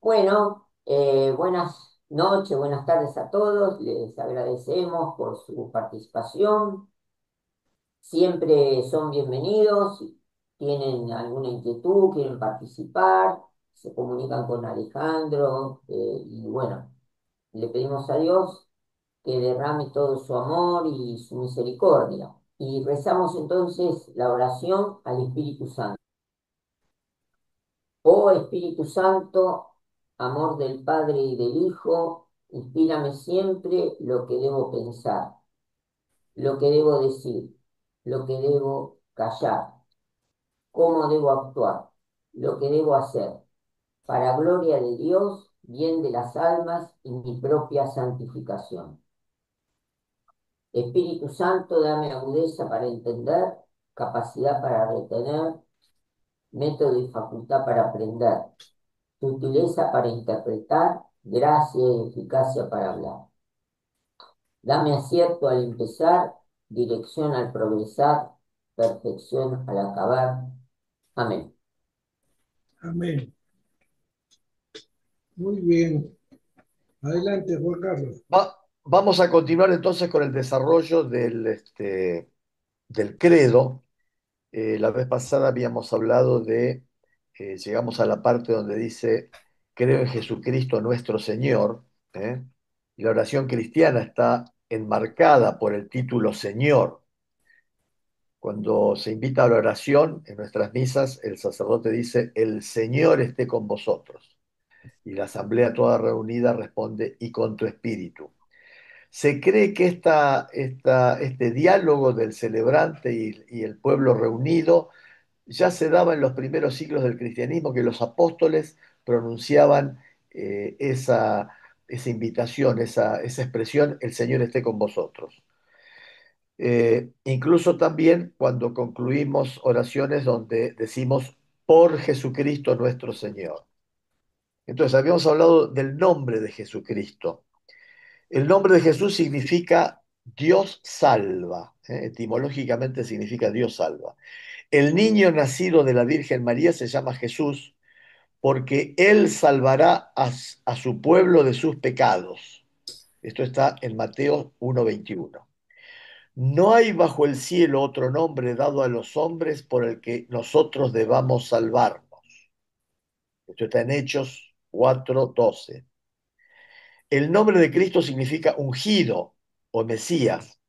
Bueno, buenas noches, buenas tardes a todos. Les agradecemos por su participación. Siempre son bienvenidos. Si tienen alguna inquietud, quieren participar, se comunican con Alejandro. Y bueno, le pedimos a Dios que derrame todo su amor y su misericordia. Y rezamos entonces la oración al Espíritu Santo. Oh Espíritu Santo, amor del Padre y del Hijo, inspírame siempre lo que debo pensar, lo que debo decir, lo que debo callar, cómo debo actuar, lo que debo hacer, para gloria de Dios, bien de las almas y mi propia santificación. Espíritu Santo, dame agudeza para entender, capacidad para retener, método y facultad para aprender, sutileza para interpretar, gracia y eficacia para hablar. Dame acierto al empezar, dirección al progresar, perfección al acabar. Amén. Amén. Muy bien. Adelante, Juan Carlos. Vamos a continuar entonces con el desarrollo del credo. La vez pasada habíamos hablado llegamos a la parte donde dice, creo en Jesucristo nuestro Señor. ¿eh? Y la oración cristiana está enmarcada por el título Señor. Cuando se invita a la oración en nuestras misas, el sacerdote dice, el Señor esté con vosotros. Y la asamblea toda reunida responde, y con tu espíritu. Se cree que este diálogo del celebrante y el pueblo reunido ya se daba en los primeros siglos del cristianismo, que los apóstoles pronunciaban esa invitación, esa expresión, el Señor esté con vosotros. Incluso también cuando concluimos oraciones donde decimos por Jesucristo nuestro Señor. Entonces, habíamos hablado del nombre de Jesucristo. El nombre de Jesús significa Dios salva, etimológicamente significa Dios salva. El niño nacido de la Virgen María se llama Jesús porque él salvará a su pueblo de sus pecados. Esto está en Mateo 1:21. No hay bajo el cielo otro nombre dado a los hombres por el que nosotros debamos salvarnos. Esto está en Hechos 4:12. El nombre de Cristo significa ungido o Mesías.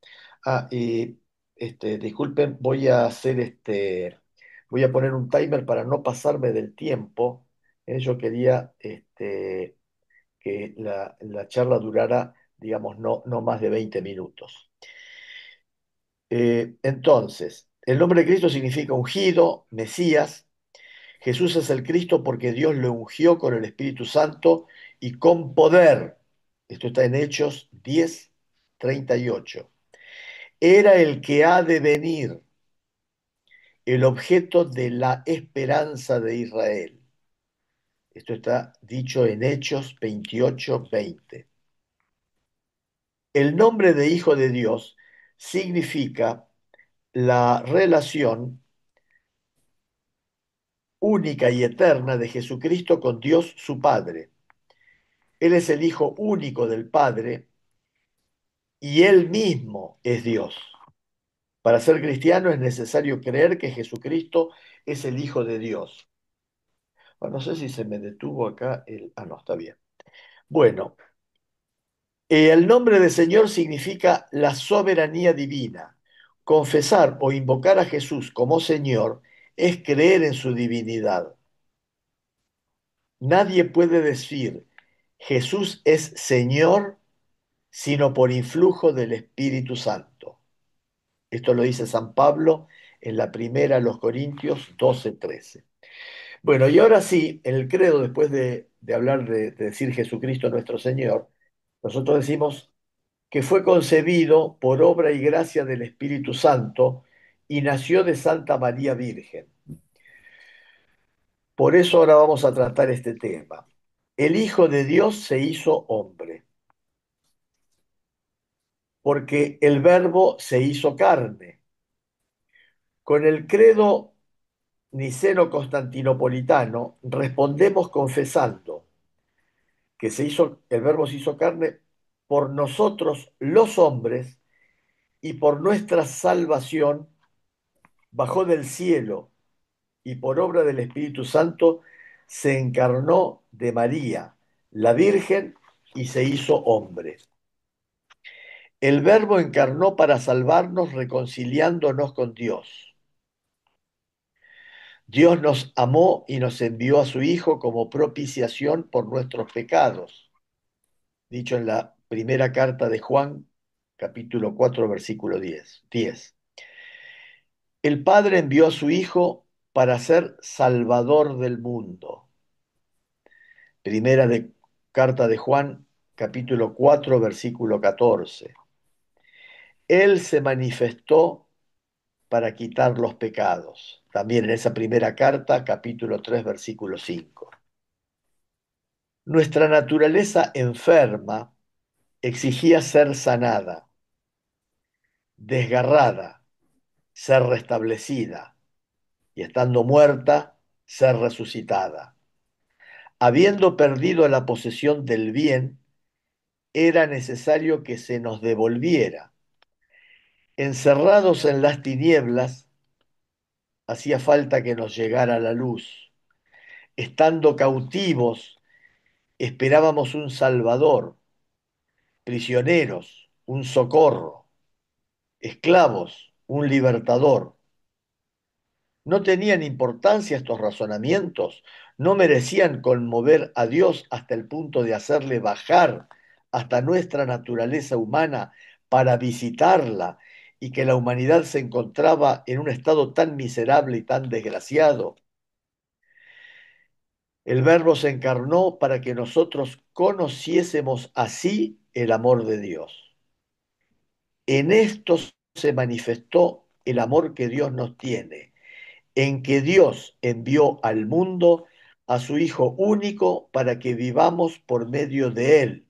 Y disculpen, voy a poner un timer para no pasarme del tiempo. Yo quería que la charla durara, digamos, no más de 20 minutos. Entonces, el nombre de Cristo significa ungido, Mesías. Jesús es el Cristo porque Dios lo ungió con el Espíritu Santo y con poder. Esto está en Hechos 10:38. Era el que ha de venir, el objeto de la esperanza de Israel. Esto está dicho en Hechos 28:20. El nombre de Hijo de Dios significa la relación única y eterna de Jesucristo con Dios su Padre. Él es el Hijo único del Padre y Él mismo es Dios. Para ser cristiano es necesario creer que Jesucristo es el Hijo de Dios. Bueno, no sé si se me detuvo acá el... Ah, no, está bien. Bueno, el nombre de Señor significa la soberanía divina. Confesar o invocar a Jesús como Señor es creer en su divinidad. Nadie puede decir Jesús es Señor sino por influjo del Espíritu Santo. Esto lo dice San Pablo en la primera a los Corintios 12:13. Bueno, y ahora sí, en el credo, después de hablar de decir Jesucristo nuestro Señor, nosotros decimos que fue concebido por obra y gracia del Espíritu Santo y nació de Santa María Virgen. Por eso ahora vamos a tratar este tema. El Hijo de Dios se hizo hombre, porque el Verbo se hizo carne. Con el credo niceno-constantinopolitano respondemos confesando el verbo se hizo carne por nosotros los hombres y por nuestra salvación bajó del cielo y por obra del Espíritu Santo se encarnó de María, la Virgen, y se hizo hombre. El Verbo encarnó para salvarnos reconciliándonos con Dios. Dios nos amó y nos envió a su Hijo como propiciación por nuestros pecados, dicho en la primera carta de Juan, capítulo 4, versículo 10. El Padre envió a su Hijo para ser Salvador del mundo. Primera carta de Juan, capítulo 4, versículo 14. Él se manifestó para quitar los pecados. También en esa primera carta, capítulo 3, versículo 5. Nuestra naturaleza enferma exigía ser sanada, desgarrada, ser restablecida y estando muerta, ser resucitada. Habiendo perdido la posesión del bien, era necesario que se nos devolviera. Encerrados en las tinieblas, hacía falta que nos llegara la luz. Estando cautivos, esperábamos un Salvador, prisioneros, un socorro, esclavos, un libertador. No tenían importancia estos razonamientos, no merecían conmover a Dios hasta el punto de hacerle bajar hasta nuestra naturaleza humana para visitarla y que la humanidad se encontraba en un estado tan miserable y tan desgraciado. El Verbo se encarnó para que nosotros conociésemos así el amor de Dios. En esto se manifestó el amor que Dios nos tiene, en que Dios envió al mundo a su Hijo único para que vivamos por medio de él.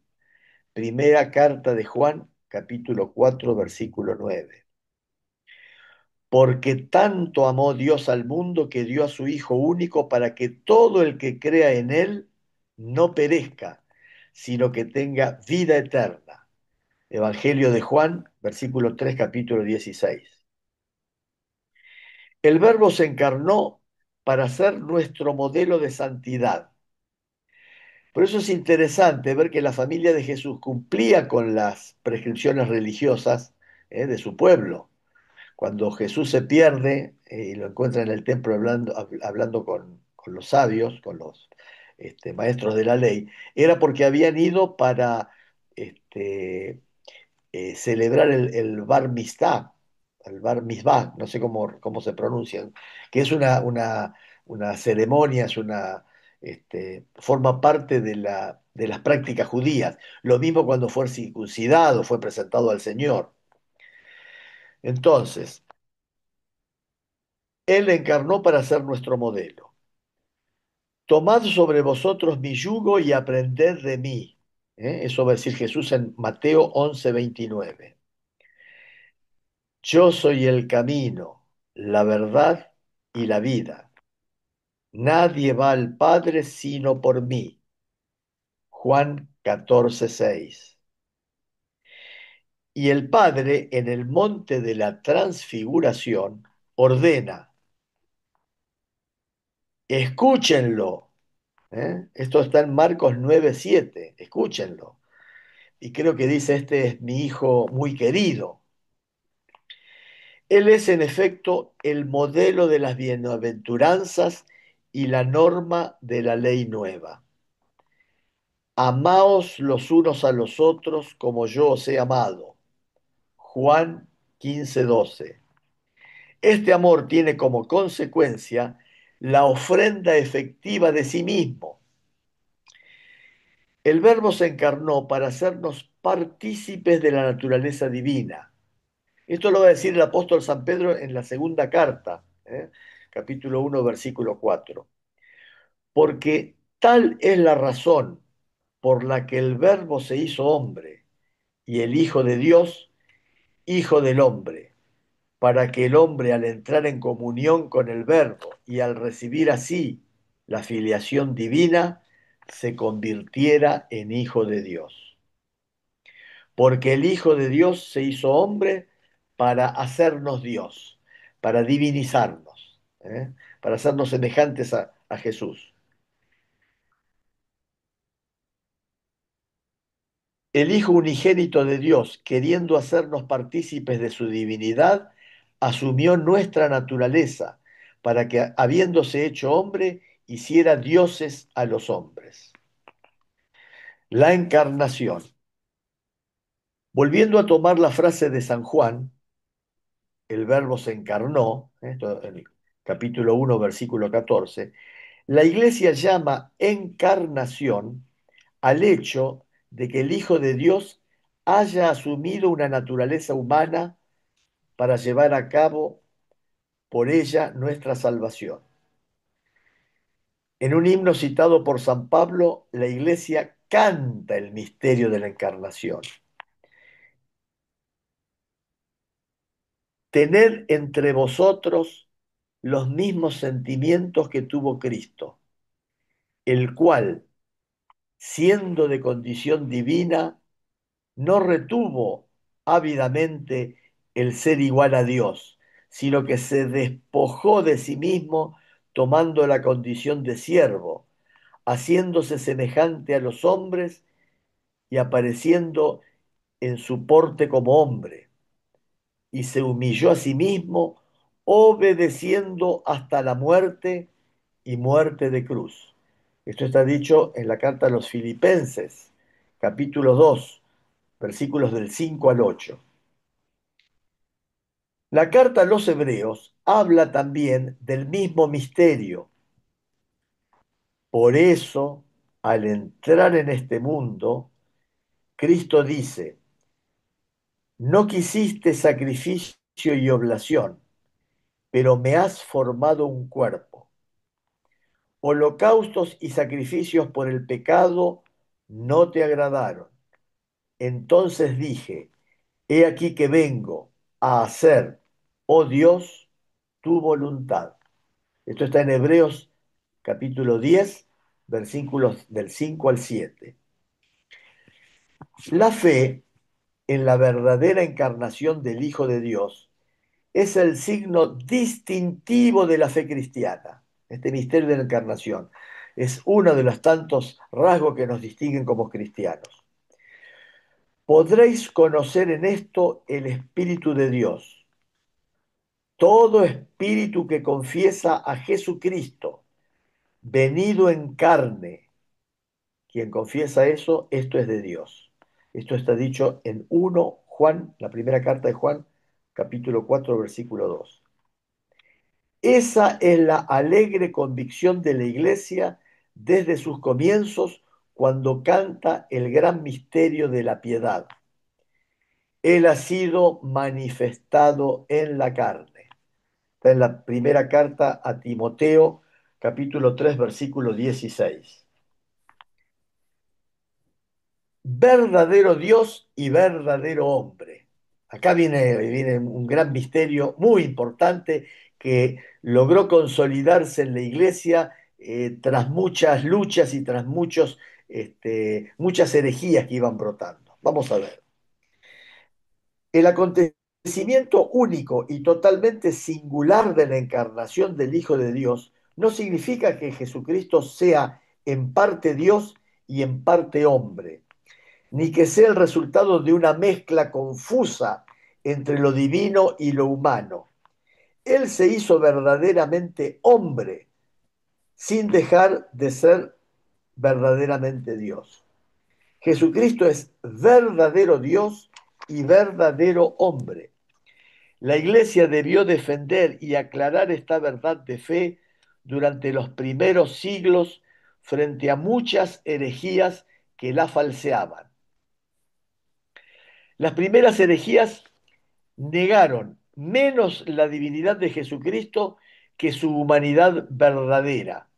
Primera carta de Juan, capítulo 4, versículo 9. Porque tanto amó Dios al mundo que dio a su Hijo único para que todo el que crea en él no perezca, sino que tenga vida eterna. Evangelio de Juan, versículo 3, capítulo 16. El Verbo se encarnó para ser nuestro modelo de santidad. Por eso es interesante ver que la familia de Jesús cumplía con las prescripciones religiosas de su pueblo. Cuando Jesús se pierde y lo encuentra en el templo hablando con los sabios, con los maestros de la ley, era porque habían ido para este, celebrar el Bar Mitzvah, el Bar Mitzvah, no sé cómo se pronuncian, que es una ceremonia, forma parte de las prácticas judías. Lo mismo cuando fue circuncidado, fue presentado al Señor. Entonces, Él encarnó para ser nuestro modelo. Tomad sobre vosotros mi yugo y aprended de mí. Eso va a decir Jesús en Mateo 11:29. Yo soy el camino, la verdad y la vida. Nadie va al Padre sino por mí. Juan 14:6. Y el Padre en el monte de la transfiguración ordena, escúchenlo. Esto está en Marcos 9:7, escúchenlo. Y creo que dice, este es mi hijo muy querido. Él es en efecto el modelo de las bienaventuranzas y la norma de la ley nueva. Amaos los unos a los otros como yo os he amado. Juan 15:12. Este amor tiene como consecuencia la ofrenda efectiva de sí mismo. El Verbo se encarnó para hacernos partícipes de la naturaleza divina. Esto lo va a decir el apóstol San Pedro en la segunda carta, capítulo 1, versículo 4. Porque tal es la razón por la que el Verbo se hizo hombre y el Hijo de Dios, Hijo del hombre, para que el hombre al entrar en comunión con el Verbo y al recibir así la filiación divina, se convirtiera en hijo de Dios. Porque el Hijo de Dios se hizo hombre para hacernos Dios, para divinizarnos, para hacernos semejantes a Jesús. El Hijo unigénito de Dios, queriendo hacernos partícipes de su divinidad, asumió nuestra naturaleza para que, habiéndose hecho hombre, hiciera dioses a los hombres. La encarnación. Volviendo a tomar la frase de San Juan, el verbo se encarnó, esto en el capítulo 1, versículo 14, la Iglesia llama encarnación al hecho de que el Hijo de Dios haya asumido una naturaleza humana para llevar a cabo por ella nuestra salvación. En un himno citado por San Pablo, la Iglesia canta el misterio de la encarnación. Tened entre vosotros los mismos sentimientos que tuvo Cristo, el cual, siendo de condición divina, no retuvo ávidamente el ser igual a Dios, sino que se despojó de sí mismo tomando la condición de siervo, haciéndose semejante a los hombres y apareciendo en su porte como hombre, y se humilló a sí mismo, obedeciendo hasta la muerte y muerte de cruz. Esto está dicho en la carta a los Filipenses, capítulo 2, versículos del 5 al 8. La carta a los Hebreos habla también del mismo misterio. Por eso, al entrar en este mundo, Cristo dice, no quisiste sacrificio y oblación, pero me has formado un cuerpo. Holocaustos y sacrificios por el pecado no te agradaron. Entonces dije, he aquí que vengo a hacer, oh Dios, tu voluntad. Esto está en Hebreos capítulo 10, versículos del 5 al 7. La fe en la verdadera encarnación del Hijo de Dios es el signo distintivo de la fe cristiana. Este misterio de la encarnación es uno de los tantos rasgos que nos distinguen como cristianos. Podréis conocer en esto el Espíritu de Dios. Todo espíritu que confiesa a Jesucristo, venido en carne, quien confiesa eso, esto es de Dios. Esto está dicho en 1 Juan, la primera carta de Juan, capítulo 4, versículo 2. Esa es la alegre convicción de la Iglesia desde sus comienzos cuando canta el gran misterio de la piedad. Él ha sido manifestado en la carne. Está en la primera carta a Timoteo, capítulo 3, versículo 16. Verdadero Dios y verdadero hombre. Acá viene un gran misterio muy importante que logró consolidarse en la iglesia tras muchas luchas y tras muchas herejías que iban brotando. Vamos a ver. El acontecimiento único y totalmente singular de la encarnación del Hijo de Dios no significa que Jesucristo sea en parte Dios y en parte hombre, ni que sea el resultado de una mezcla confusa entre lo divino y lo humano. Él se hizo verdaderamente hombre, sin dejar de ser verdaderamente Dios. Jesucristo es verdadero Dios y verdadero hombre. La Iglesia debió defender y aclarar esta verdad de fe durante los primeros siglos frente a muchas herejías que la falseaban. Las primeras herejías negaron menos la divinidad de Jesucristo que su humanidad verdadera.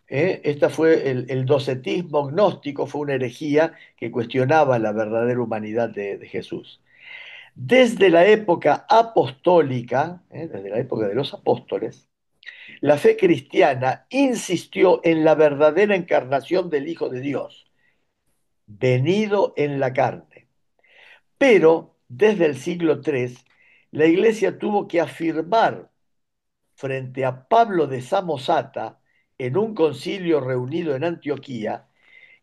Esta fue el docetismo gnóstico, fue una herejía que cuestionaba la verdadera humanidad de Jesús. Desde la época apostólica, desde la época de los apóstoles, La fe cristiana insistió en la verdadera encarnación del Hijo de Dios, venido en la carne. Pero desde el siglo III, la Iglesia tuvo que afirmar frente a Pablo de Samosata, en un concilio reunido en Antioquía,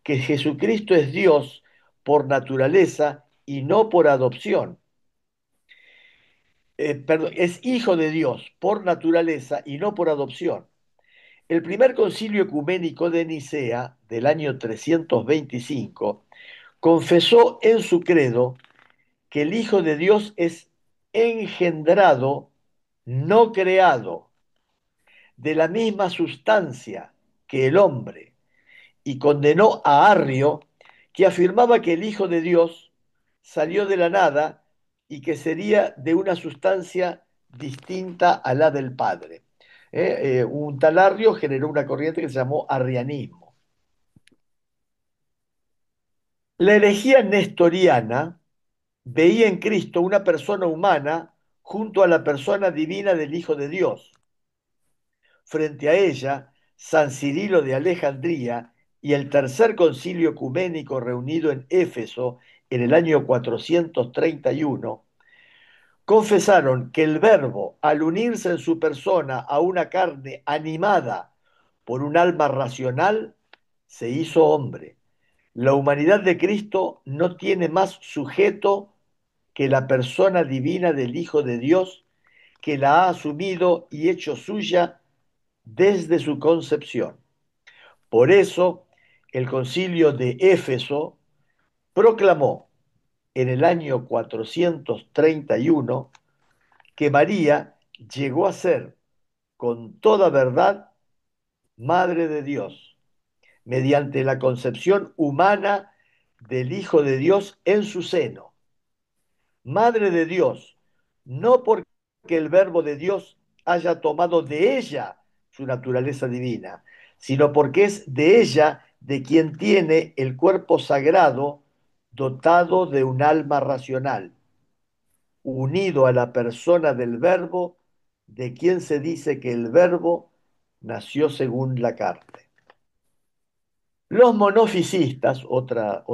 que Jesucristo es Dios por naturaleza y no por adopción. Perdón, es hijo de Dios por naturaleza y no por adopción. El primer concilio ecuménico de Nicea del año 325 confesó en su credo que el Hijo de Dios es engendrado, no creado, de la misma sustancia que el hombre, y condenó a Arrio, que afirmaba que el Hijo de Dios salió de la nada y que sería de una sustancia distinta a la del Padre. Un tal Arrio generó una corriente que se llamó arrianismo. La herejía nestoriana veía en Cristo una persona humana junto a la persona divina del Hijo de Dios. Frente a ella, San Cirilo de Alejandría y el tercer concilio ecuménico reunido en Éfeso en el año 431 confesaron que el Verbo, al unirse en su persona a una carne animada por un alma racional, se hizo hombre. La humanidad de Cristo no tiene más sujeto que la persona divina del Hijo de Dios, que la ha asumido y hecho suya desde su concepción. Por eso, el concilio de Éfeso proclamó en el año 431 que María llegó a ser con toda verdad Madre de Dios, mediante la concepción humana del Hijo de Dios en su seno. Madre de Dios, no porque el Verbo de Dios haya tomado de ella su naturaleza divina, sino porque es de ella de quien tiene el cuerpo sagrado dotado de un alma racional, unido a la persona del Verbo, de quien se dice que el Verbo nació según la carne. Los monofisistas, otra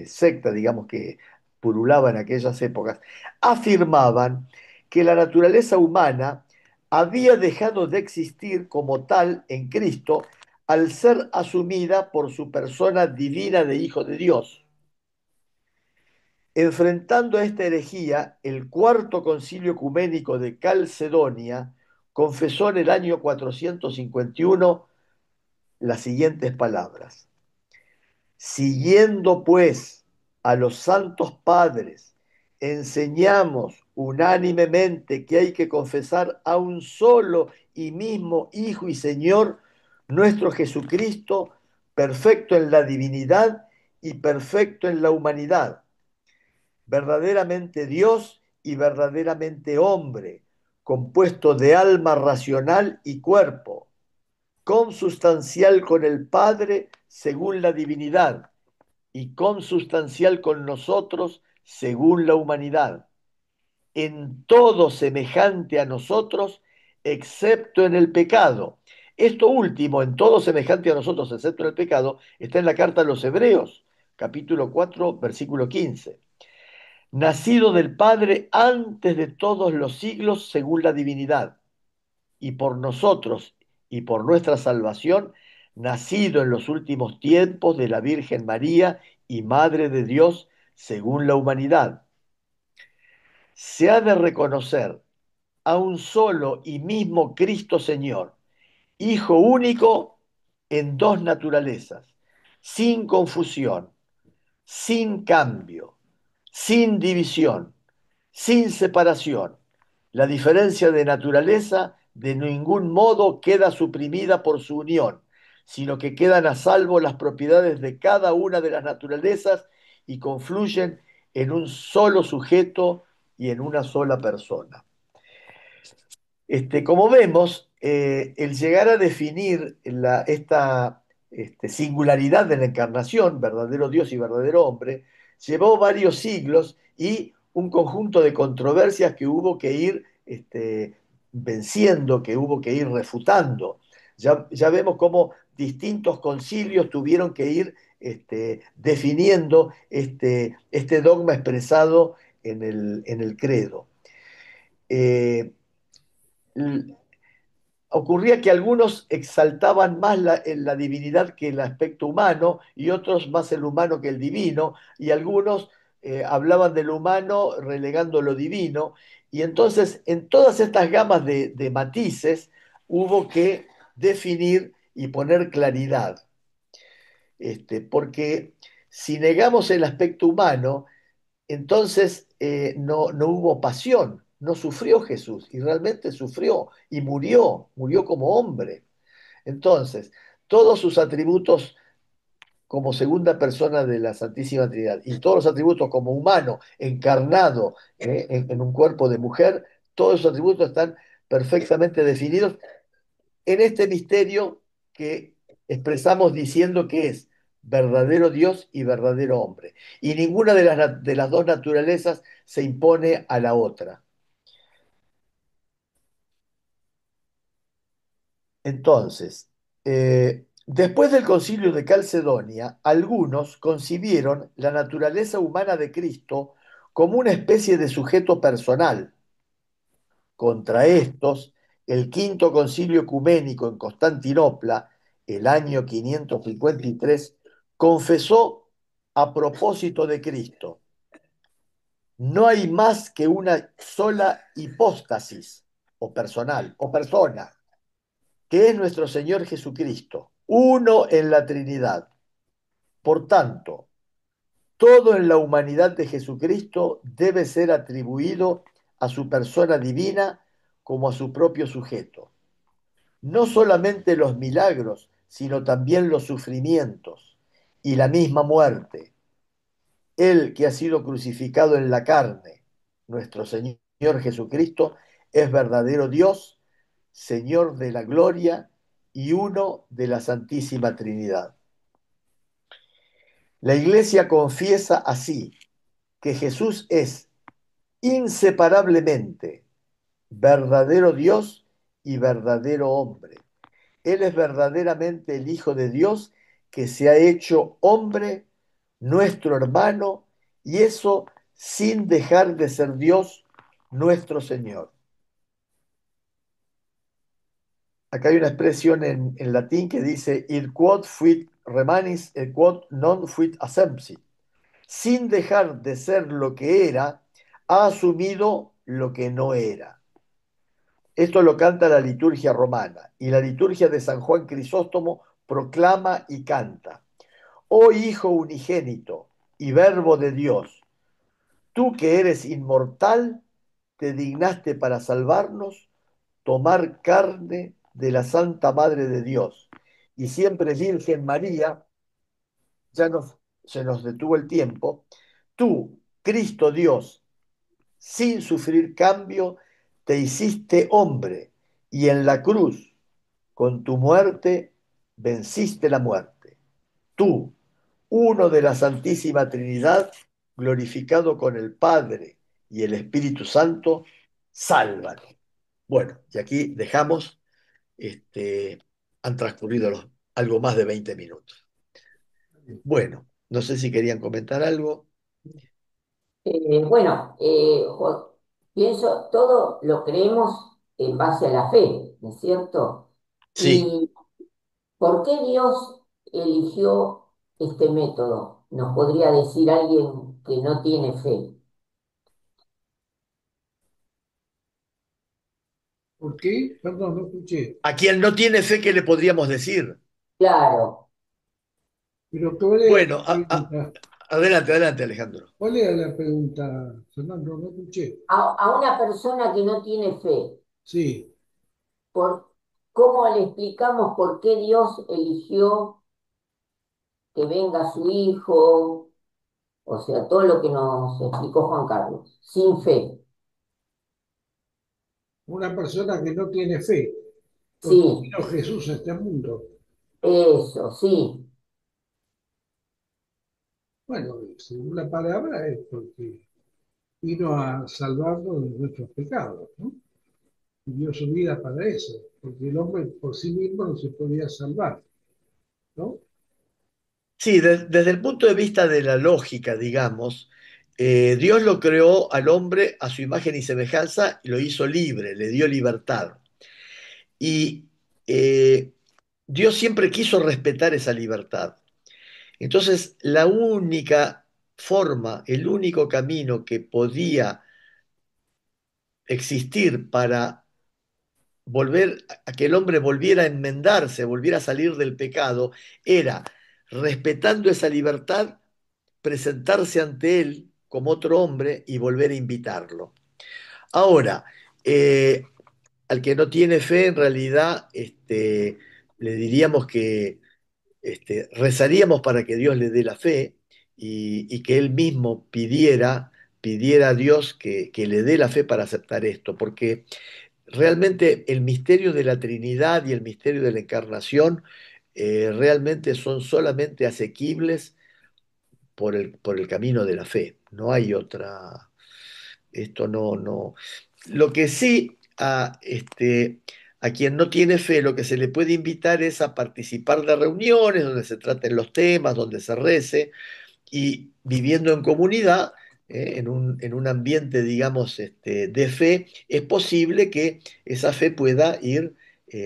secta, digamos, que pululaba en aquellas épocas, afirmaban que la naturaleza humana había dejado de existir como tal en Cristo al ser asumida por su persona divina de Hijo de Dios. Enfrentando a esta herejía, el cuarto concilio ecuménico de Calcedonia confesó en el año 451 las siguientes palabras: siguiendo pues a los santos padres, enseñamos unánimemente que hay que confesar a un solo y mismo Hijo y Señor, nuestro Jesucristo, perfecto en la divinidad y perfecto en la humanidad, verdaderamente Dios y verdaderamente hombre, compuesto de alma racional y cuerpo, consubstancial con el Padre según la divinidad y consubstancial con nosotros según la humanidad, en todo semejante a nosotros, excepto en el pecado. Esto último, en todo semejante a nosotros, excepto en el pecado, está en la carta a los Hebreos, capítulo 4, versículo 15. Nacido del Padre antes de todos los siglos según la divinidad, y por nosotros y por nuestra salvación, nacido en los últimos tiempos de la Virgen María y Madre de Dios según la humanidad. Se ha de reconocer a un solo y mismo Cristo Señor, Hijo único en dos naturalezas, sin confusión, sin cambio, sin división, sin separación. La diferencia de naturaleza de ningún modo queda suprimida por su unión, sino que quedan a salvo las propiedades de cada una de las naturalezas y confluyen en un solo sujeto y en una sola persona. Como vemos, el llegar a definir esta singularidad de la encarnación, verdadero Dios y verdadero hombre, llevó varios siglos y un conjunto de controversias que hubo que ir venciendo, que hubo que ir refutando. Ya vemos cómo distintos concilios tuvieron que ir definiendo este dogma expresado en el credo. Eh, Ocurría que algunos exaltaban más la divinidad que el aspecto humano y otros más el humano que el divino, y algunos hablaban del humano relegando lo divino, y entonces en todas estas gamas de matices hubo que definir y poner claridad, porque si negamos el aspecto humano, entonces no hubo pasión, no sufrió Jesús, y realmente sufrió y murió como hombre. Entonces, todos sus atributos como segunda persona de la Santísima Trinidad y todos los atributos como humano encarnado en un cuerpo de mujer, todos esos atributos están perfectamente definidos en este misterio que expresamos diciendo que es verdadero Dios y verdadero hombre. Y ninguna de las dos naturalezas se impone a la otra. Entonces, después del concilio de Calcedonia, algunos concibieron la naturaleza humana de Cristo como una especie de sujeto personal. Contra estos, el quinto concilio ecuménico en Constantinopla, el año 553, confesó a propósito de Cristo: no hay más que una sola hipóstasis, o personal, o persona, que es nuestro Señor Jesucristo, uno en la Trinidad. Por tanto, todo en la humanidad de Jesucristo debe ser atribuido a su persona divina como a su propio sujeto. No solamente los milagros, sino también los sufrimientos y la misma muerte. Él que ha sido crucificado en la carne, nuestro Señor Jesucristo, es verdadero Dios, Señor de la gloria y uno de la Santísima Trinidad. La Iglesia confiesa así que Jesús es inseparablemente verdadero Dios y verdadero hombre. Él es verdaderamente el Hijo de Dios que se ha hecho hombre, nuestro hermano, y eso sin dejar de ser Dios, nuestro Señor. Acá hay una expresión en latín que dice: "Il quod fuit remanis, et quod non fuit assumpsit". Sin dejar de ser lo que era, ha asumido lo que no era. Esto lo canta la liturgia romana, y la liturgia de San Juan Crisóstomo proclama y canta: "Oh Hijo unigénito y Verbo de Dios, tú que eres inmortal, te dignaste para salvarnos tomar carne de la Santa Madre de Dios, y siempre Virgen María". Ya se nos detuvo el tiempo. Tú, Cristo Dios, sin sufrir cambio, te hiciste hombre, y en la cruz, con tu muerte, venciste la muerte. Tú, uno de la Santísima Trinidad, glorificado con el Padre y el Espíritu Santo, sálvanos. Bueno, y aquí dejamos, han transcurrido algo más de 20 minutos. Bueno, no sé si querían comentar algo. Bueno, pienso, todo lo creemos en base a la fe, ¿no es cierto? Sí, ¿Y por qué Dios eligió este método? Nos podría decir alguien que no tiene fe. ¿Por qué? Perdón, no escuché. a quien no tiene fe, ¿qué le podríamos decir? Claro, Pero ¿cuál era Bueno, la pregunta? adelante, adelante, Alejandro. ¿Cuál era la pregunta, Fernando? No escuché. a una persona que no tiene fe, Sí, ¿cómo le explicamos por qué Dios eligió que venga su hijo? O sea, todo lo que nos explicó Juan Carlos, sin fe. una persona que no tiene fe. ¿Por qué Sí, vino Jesús a este mundo? eso, sí. Bueno, según la palabra, es porque vino a salvarnos de nuestros pecados, ¿no? dio su vida para eso, porque el hombre por sí mismo no se podía salvar, ¿no? Sí, desde el punto de vista de la lógica, digamos, Dios lo creó al hombre a su imagen y semejanza y lo hizo libre, le dio libertad. Y eh, Dios siempre quiso respetar esa libertad. Entonces, la única forma, el único camino que podía existir para volver a que el hombre volviera a enmendarse, volviera a salir del pecado, era respetando esa libertad, presentarse ante él como otro hombre y volver a invitarlo. Ahora, eh, al que no tiene fe, en realidad, le diríamos que rezaríamos para que Dios le dé la fe y que él mismo pidiera a Dios que le dé la fe para aceptar esto, porque realmente el misterio de la Trinidad y el misterio de la encarnación realmente son solamente asequibles por el camino de la fe. No hay otra. Esto no. Lo que sí a quien no tiene fe, lo que se le puede invitar es a participar de reuniones donde se traten los temas, donde se rece, y viviendo en comunidad, en un ambiente, digamos, de fe, es posible que esa fe pueda ir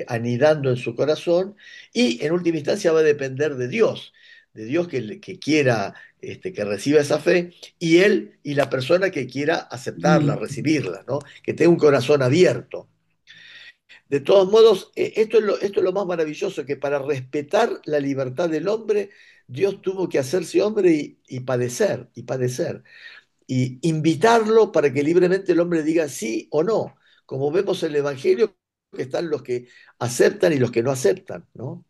anidando en su corazón y en última instancia va a depender de Dios que quiera que reciba esa fe y él y la persona que quiera aceptarla, recibirla, ¿no? Que tenga un corazón abierto. De todos modos, esto es lo más maravilloso, que para respetar la libertad del hombre, Dios tuvo que hacerse hombre y padecer, y invitarlo para que libremente el hombre diga sí o no, como vemos en el Evangelio, que están los que aceptan y los que no aceptan, ¿no?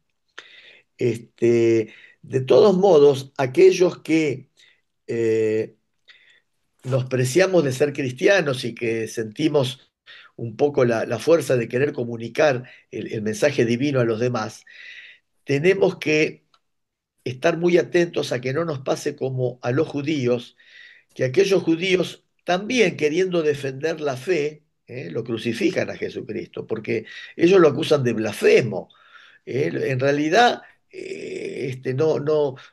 De todos modos, aquellos que eh, nos preciamos de ser cristianos y que sentimos un poco la fuerza de querer comunicar el mensaje divino a los demás, tenemos que estar muy atentos a que no nos pase como a los judíos, que aquellos judíos también queriendo defender la fe, lo crucifican a Jesucristo, porque ellos lo acusan de blasfemo. En realidad,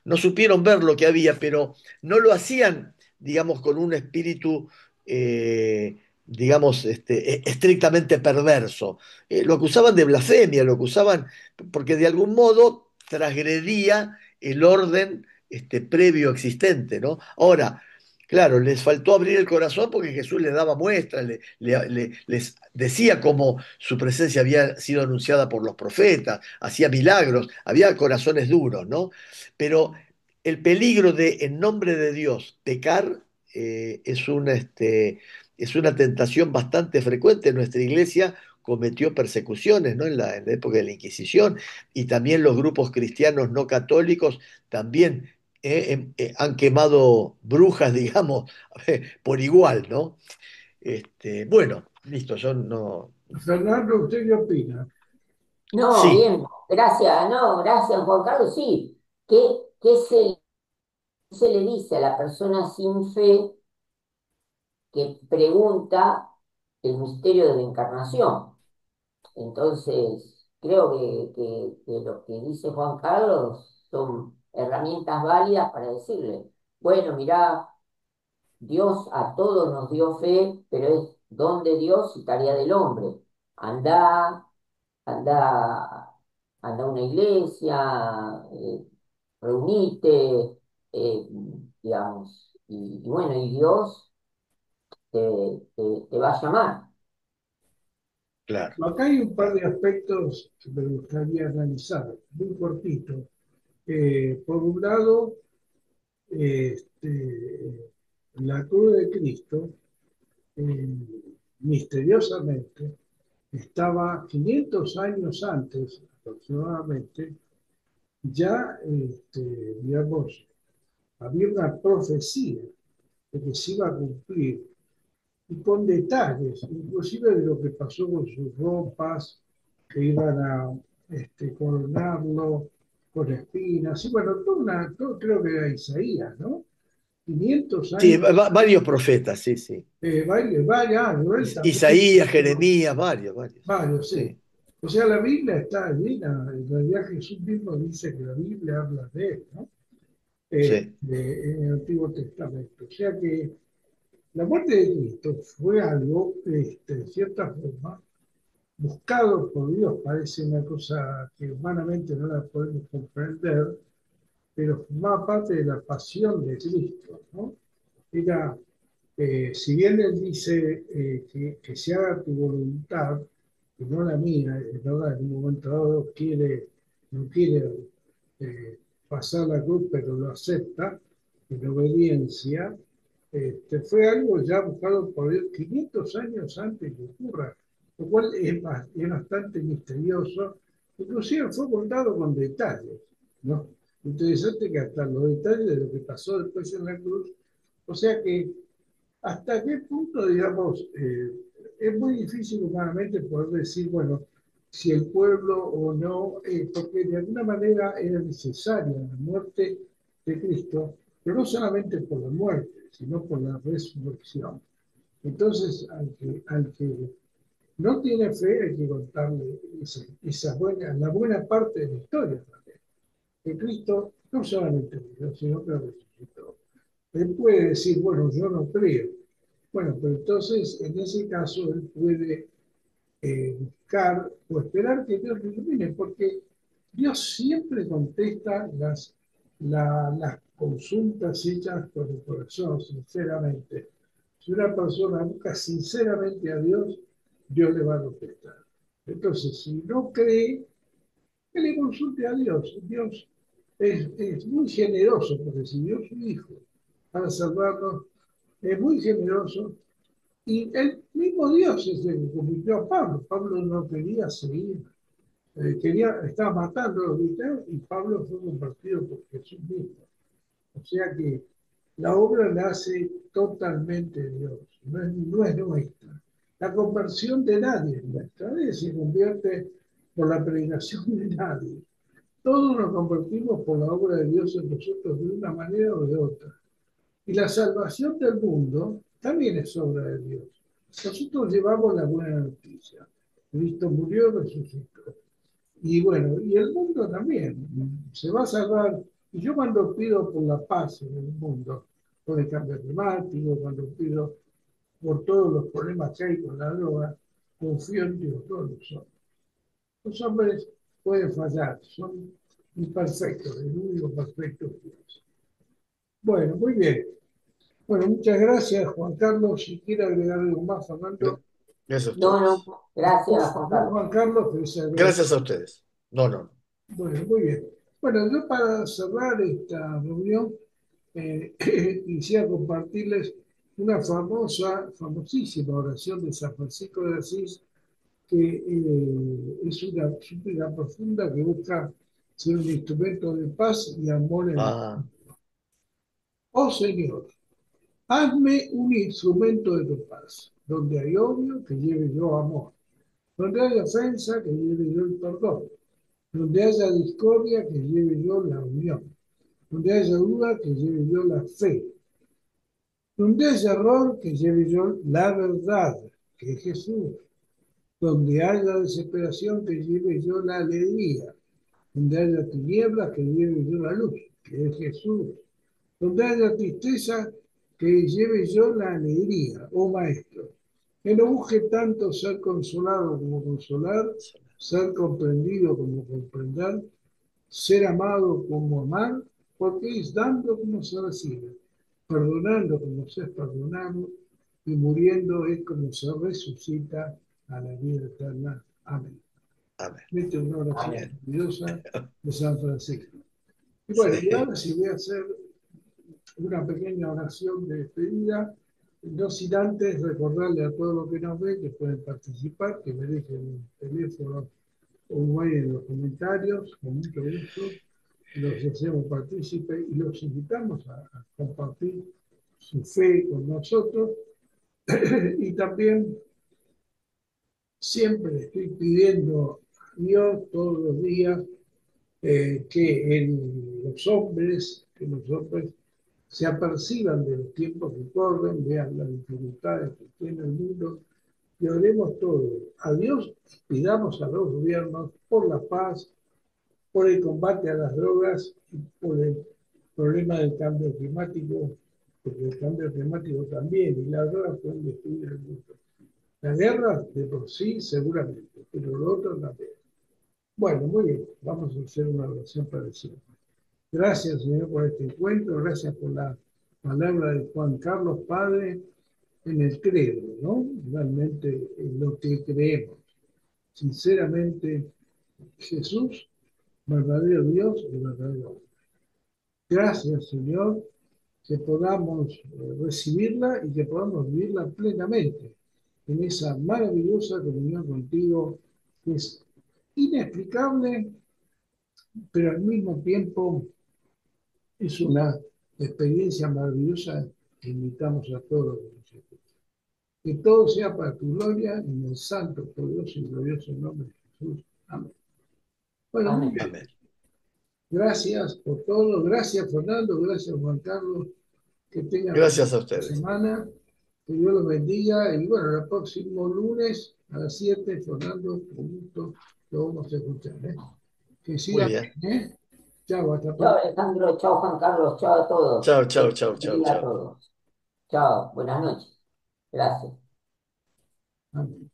no supieron ver lo que había, pero no lo hacían, digamos, con un espíritu, digamos, estrictamente perverso. Lo acusaban de blasfemia, lo acusaban porque de algún modo transgredía el orden previo existente, ¿no? Ahora, claro, les faltó abrir el corazón porque Jesús les daba muestras, les decía cómo su presencia había sido anunciada por los profetas, hacía milagros, había corazones duros, ¿no? Pero el peligro de, en nombre de Dios, pecar es una tentación bastante frecuente. Nuestra iglesia cometió persecuciones, ¿no? En la época de la Inquisición, y también los grupos cristianos no católicos también han quemado brujas, digamos, por igual, ¿no? Bueno, listo, yo no. Fernando, ¿usted qué opina? No, Sí, bien, gracias, no, gracias Juan Carlos, sí. ¿Qué se le dice a la persona sin fe que pregunta el misterio de la encarnación? Entonces, creo que lo que dice Juan Carlos son herramientas válidas para decirle, bueno, mirá, Dios a todos nos dio fe, pero es don de Dios y tarea del hombre. Andá, anda, anda a una iglesia, reunite, eh, digamos, y bueno, y Dios te va a llamar. claro. Acá hay un par de aspectos que me gustaría analizar, muy cortito. Por un lado, la cruz de Cristo, eh, misteriosamente, estaba 500 años antes, aproximadamente, ya, digamos, había una profecía de que se iba a cumplir y con detalles, inclusive de lo que pasó con sus ropas, que iban a coronarlo con espinas, y bueno, todo creo que era Isaías, ¿no? 500 Sí, años, varios profetas, sí, sí. varios años, él también, Isaías, Jeremías, varios, varios. varios, sí. Sí, O sea, la Biblia está llena, en realidad Jesús mismo dice que la Biblia habla de él, ¿no? sí, En el Antiguo Testamento. O sea que la muerte de Cristo fue algo, de cierta forma, buscado por Dios. Parece una cosa que humanamente no la podemos comprender, pero formaba parte de la pasión de Cristo, ¿no? Era, si bien él dice que se haga tu voluntad, y no la mía, es verdad, en un momento dado no quiere pasar la cruz, pero lo acepta en obediencia, fue algo ya buscado por Dios 500 años antes que ocurra, lo cual es bastante misterioso, inclusive fue contado con detalles, ¿no? Interesante que hasta los detalles de lo que pasó después en la cruz, o sea que hasta qué punto, digamos, es muy difícil humanamente poder decir, bueno, si el pueblo o no, porque de alguna manera era necesaria la muerte de Cristo, pero no solamente por la muerte, sino por la resurrección. Entonces, al que no tiene fe, hay que contarle la buena parte de la historia también. Que Cristo no solamente murió, sino que resucitó. Él puede decir, bueno, yo no creo. Bueno, pero entonces en ese caso él puede buscar o esperar que Dios lo ilumine, porque Dios siempre contesta las consultas hechas con el corazón, sinceramente. Si una persona busca sinceramente a Dios, Dios le va a contestar. Entonces, si no cree, que le consulte a Dios. Dios es muy generoso, porque si dio su Hijo para salvarnos, es muy generoso. Y el mismo Dios es el que convirtió a Pablo. Pablo no quería seguir, estaba matando a los cristianos y Pablo fue convertido por Jesús mismo. O sea que la obra la hace totalmente Dios, no es nuestra. La conversión de nadie es nuestra, nadie se convierte por la predicación de nadie. Todos nos convertimos por la obra de Dios en nosotros de una manera o de otra. Y la salvación del mundo también es obra de Dios. Nosotros llevamos la buena noticia. Cristo murió, resucitó. Y bueno, y el mundo también se va a salvar. Y yo cuando pido por la paz en el mundo, por el cambio climático, cuando pido por todos los problemas que hay con la droga, confío en Dios, no los hombres. Los hombres pueden fallar, son imperfectos, el único perfecto es Dios. Bueno, muy bien. Bueno, muchas gracias, Juan Carlos. Si quiere agregar algo más, Fernando. gracias a No, no, ustedes. gracias, Juan No, Carlos. Juan Carlos, pero se agradece. Gracias a ustedes. No, no. Bueno, muy bien. Bueno, yo para cerrar esta reunión, quisiera compartirles una famosísima oración de San Francisco de Asís, que es una súplica profunda que busca ser un instrumento de paz y amor en el Ah, mundo. Oh Señor, hazme un instrumento de tu paz, donde hay odio, que lleve yo amor, donde hay ofensa, que lleve yo el perdón, donde haya discordia, que lleve yo la unión, donde haya duda, que lleve yo la fe, donde haya error, que lleve yo la verdad, que es Jesús, donde haya desesperación, que lleve yo la alegría, donde haya tinieblas, que lleve yo la luz, que es Jesús, donde haya tristeza, que lleve yo la alegría, oh Maestro. Que no busque tanto ser consolado como consolar, ser comprendido como comprender, ser amado como amar, porque es dando como se recibe, perdonando como se es perdonado, y muriendo es como se resucita a la vida eterna. Amén. amén. Esta es una oración Amén. Bien. maravillosa de San Francisco. Y bueno, y Sí, ahora sí voy a hacer una pequeña oración de despedida, no sin antes recordarle a todos los que nos ven que pueden participar, que me dejen un teléfono o ahí en los comentarios, con mucho gusto, los hacemos partícipes y los invitamos a compartir su fe con nosotros. Y también siempre estoy pidiendo a Dios todos los días que los hombres se aperciban de los tiempos que corren, vean las dificultades que tiene el mundo y oremos todos a Dios, pidamos a los gobiernos por la paz, por el combate a las drogas y por el problema del cambio climático, porque el cambio climático también y las drogas pueden destruir el mundo. La guerra de por sí seguramente, pero lo otro también. Bueno, muy bien, vamos a hacer una oración para el Señor. Gracias, Señor, por este encuentro, gracias por la palabra de Juan Carlos, Padre, en el credo, ¿no? Realmente en lo que creemos. Sinceramente, Jesús, verdadero Dios y verdadero hombre. Gracias, Señor, que podamos recibirla y que podamos vivirla plenamente en esa maravillosa comunión contigo, que es inexplicable, pero al mismo tiempo es una experiencia maravillosa que invitamos a todos nosotros. Que todo sea para tu gloria, en el santo, poderoso y glorioso nombre de Jesús. Amén. Bueno, muy Amén. bien. Amén. Gracias por todo. Gracias, Fernando. Gracias, Juan Carlos. Que tengan Gracias a una ustedes. semana. Que Dios los bendiga. Y bueno, el próximo lunes a las 7, Fernando, con gusto lo vamos a escuchar. ¿Eh? Que Muy sigan bien. bien. ¿Eh? Chao, hasta Chao pronto. Alejandro, chao Juan Carlos, chao a todos. Chao, chao, chao, chao, Bendiga a chao. todos. Chao, buenas noches. Gracias. Amén.